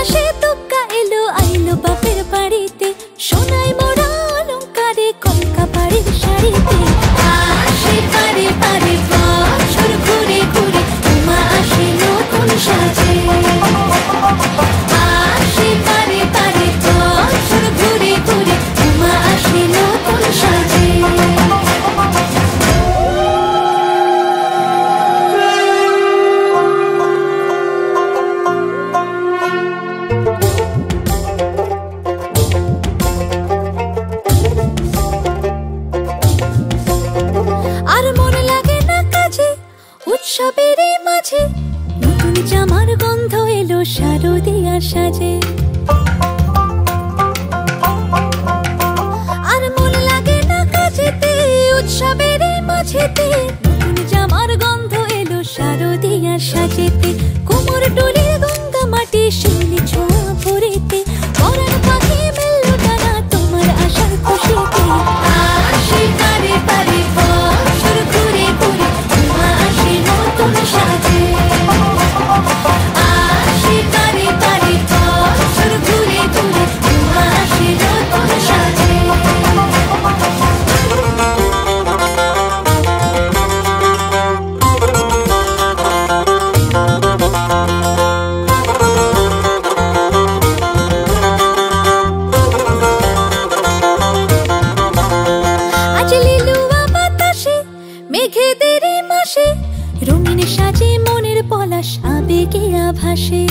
মাসে তুক্কা এলো আইলো বাপের বাড়িতে, সোনায় মোড়া অলংকারে কলকা বাড়ির শাড়িতে। আসে পারে পারে বছর ঘুরে ঘুরে, উমা আসে নতুন সাজে। আসে পারে পারে বছর ঘুরে ঘুরে, উমা আসে নতুন সাজে। আর মন লাগে না কাজে উৎসবের মাঝে, নতুন জামার গন্ধ এলো শারদিয়ার সাজে। আর মন লাগে না কাজেতে উৎসবের মাঝেতে, নতুন জামার গন্ধ এলো শারদিয়ার সাজেতে। কোমর ডোলে গঙ্গা মাটি শিউলি ছোঁয়া ভরেতে, পরাণ পাখি মেললো ডানা তোমার আশার খুশিতে। আসে পারে পারে বছর ঘুরে ঘুরে, উমা আসে নতুন সাজে। আসে পারে পারে বছর ঘুরে ঘুরে, উমা আসে নতুন সাজে। আজ লিলুয়া বাতাসে মেঘেদের মাসে, রঙিন সাজে মনের পলাশ আবেগে আভাসে।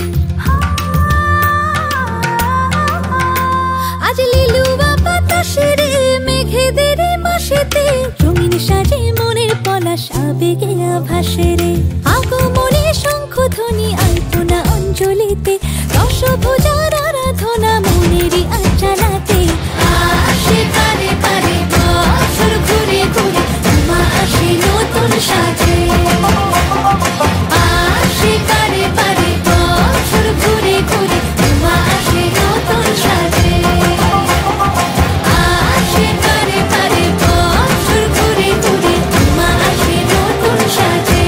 আজ লিলুয়া বাতাসে রে মেঘেদের মাসেতে, রঙিন সাজে মনের পলাশ আবেগে আভাসে রে। আগমনে শঙ্খধ্বনি আলপনা অঞ্জলিতে, দশভুজার আরাধনা মনেরই আঞ্জলাতে। আসে পারে পারে বছর ঘুরে ঘুরে, উমা আসে নতুন সাজে। আসে পারে পারে বছর ঘুরে ঘুরে, উমা আসে নতুন সাজে। আসে পারে পারে বছর ঘুরে ঘুরে, উমা আসে নতুন সাজে।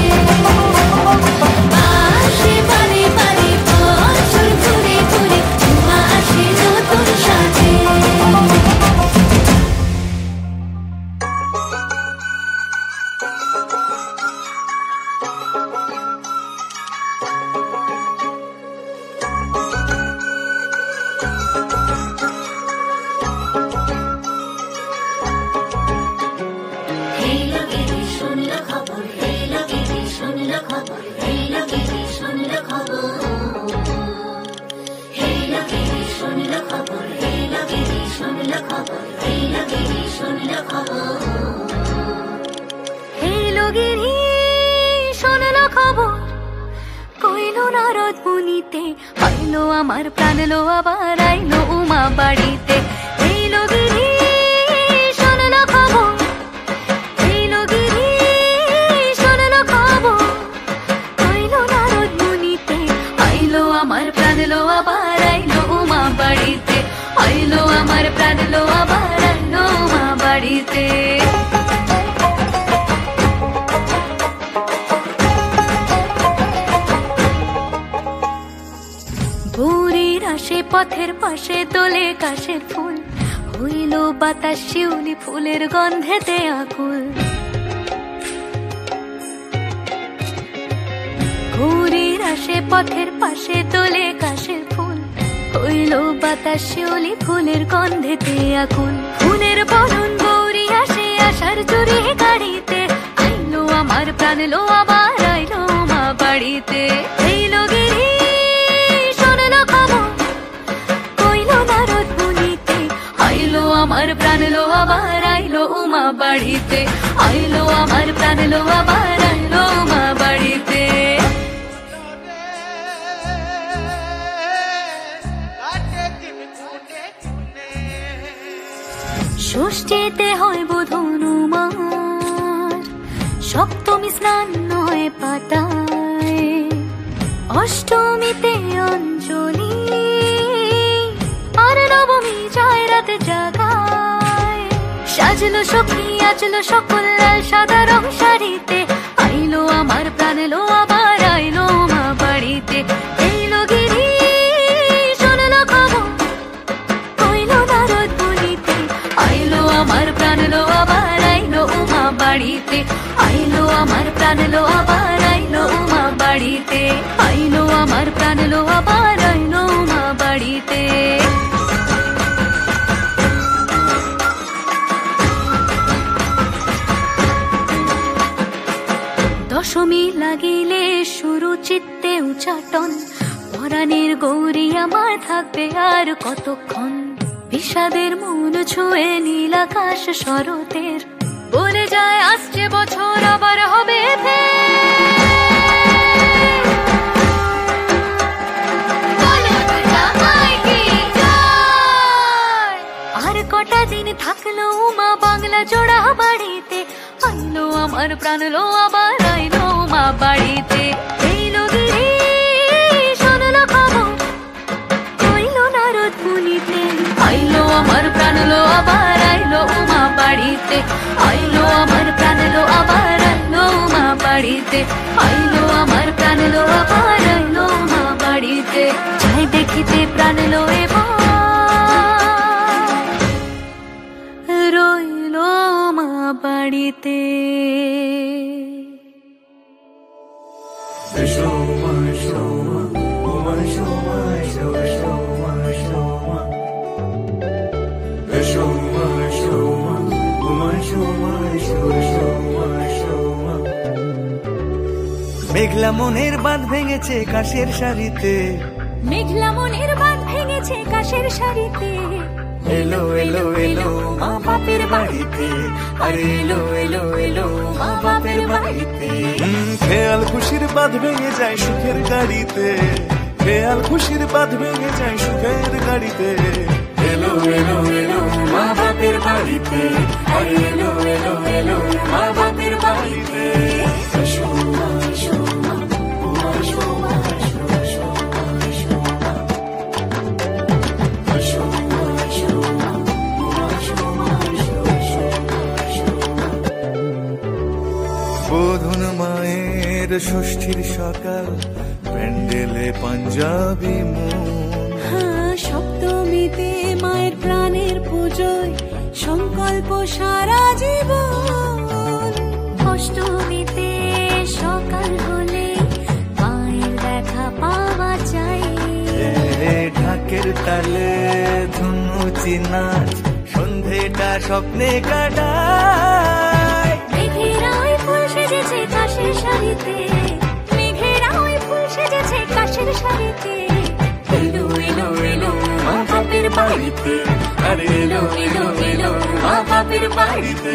আসে পারে পারে বছর ঘুরে ঘুরে, উমা আসে নতুন সাজে। আইলো আমার প্রাণ লো আবার আইলো উমা বাড়িতে। এইলো গিরি শোনলো খবর, এইলো গিরি শোনলো খবর, কইলো নারদ মুনিতে। আইলো আমার প্রাণ লো আবার আইলো উমা বাড়িতে, আইলো আমার প্রাণ লো আবার আইলো উমা বাড়িতে। পথের পাশে তোলে কাশের ফুল, হইল বাতাস শিউলি ফুলের গন্ধেতে আকুল। ঘুরির আসে পথের পাশে তোলে কাশের ফুল, হইল বাতাস শিউলি ফুলের গন্ধেতে আকুল। ফুলের বরণ গৌরী আসে আশার চুরি গাড়িতে, আইলো আমার প্রাণ লো আবার আইলো মা বাড়িতে। এইলো গিরি শোনলো খবর, কইলো নারদ মুনিতে। আইলো আমার প্রাণ লো আবার আইলো উমা বাড়িতে, আইলো আমার প্রাণ লো আবার আইলো উমা বাড়িতে। ষষ্ঠীতে হয় বোধন উমার, সপ্তমী স্নান নয় পাতায়, অষ্টমীতে অঞ্জলি, আর নবমী যায় রাতে জাগায়। সাজলো সখী আজলো সকল লাল সাদা রং শাড়িতে, আইলো আমার প্রাণ লো আবার আইলো মা বাড়িতে। এইলো গিরি প্রাণ লো আবার আইলো উমা বাড়িতে, আইলো আমার প্রাণ লো আবার আইলো উমা বাড়িতে, আইলো আমার প্রাণ লো আবার আইলো উমা বাড়িতে। দশমী লাগিলে শুরু চিত্তে উচাটন, পরাণের গৌরী আমার থাকবে আর কতক্ষণ। বিষাদের মন ছুঁয়ে নীল আকাশ শরতের, বলে যায় আসছে বছর আবার হবে আর কটা দিন থাকলো উমা বাংলা জোড়া বাড়িতে, আইলো আমার প্রাণ লো আবার আইলো উমা বাড়িতে। এইলো গিরি শোনলো খবর, কইলো নারদ মুনিতে, আইলো আমার প্রাণ লো আবার আইলো উমা বাড়িতে, আইলো আমার প্রাণ লো আবার আইলো উমা বাড়িতে, আইলো আমার প্রাণ লো আবার আইলো উমা বাড়িতে। যাই দেখিতে প্রাণ লো এবার রইলো মা বাড়িতে। মেঘলা মনের বাঁধ ভেঙেছে কাশের শাড়িতে, মেঘলা মনের বাঁধ ভেঙেছে কাশের শাড়িতে, এলো এলো এলো মা বাপের বাড়িতে, আরে এলো এলো এলো মা বাপের বাড়িতে। খেয়াল খুশির বাঁধ ভেঙে যায় সুখের গাড়িতে, খেয়াল খুশির বাঁধ ভেঙে যায় সুখের গাড়িতে, এলো এলো এলো মা বাপের বাড়িতে, আরে এলো এলো এলো মা বাপের বাড়িতে। বোধন মায়ের ষষ্ঠীর সকাল, প্যান্ডেলে পাঞ্জাবি মন, সপ্তমীতে মায়ের প্রাণের পুজোয় সংকল্প সারা জীবন। অষ্টমীতে সকাল হলে মায়ের দেখা পাওয়া যায়, ঢাকের তালে ধুনুচি নাচ, সন্ধেটা স্বপ্নে কাটায়। মেঘেরা ওই ফুল সেজেছে কাশের শাড়িতে, মেঘেরা ওই ফুল সেজেছে কাশের শাড়িতে, এলো এলো এলো মা বাপের বাড়িতে, আরে এলো এলো এলো মা বাপের বাড়িতে।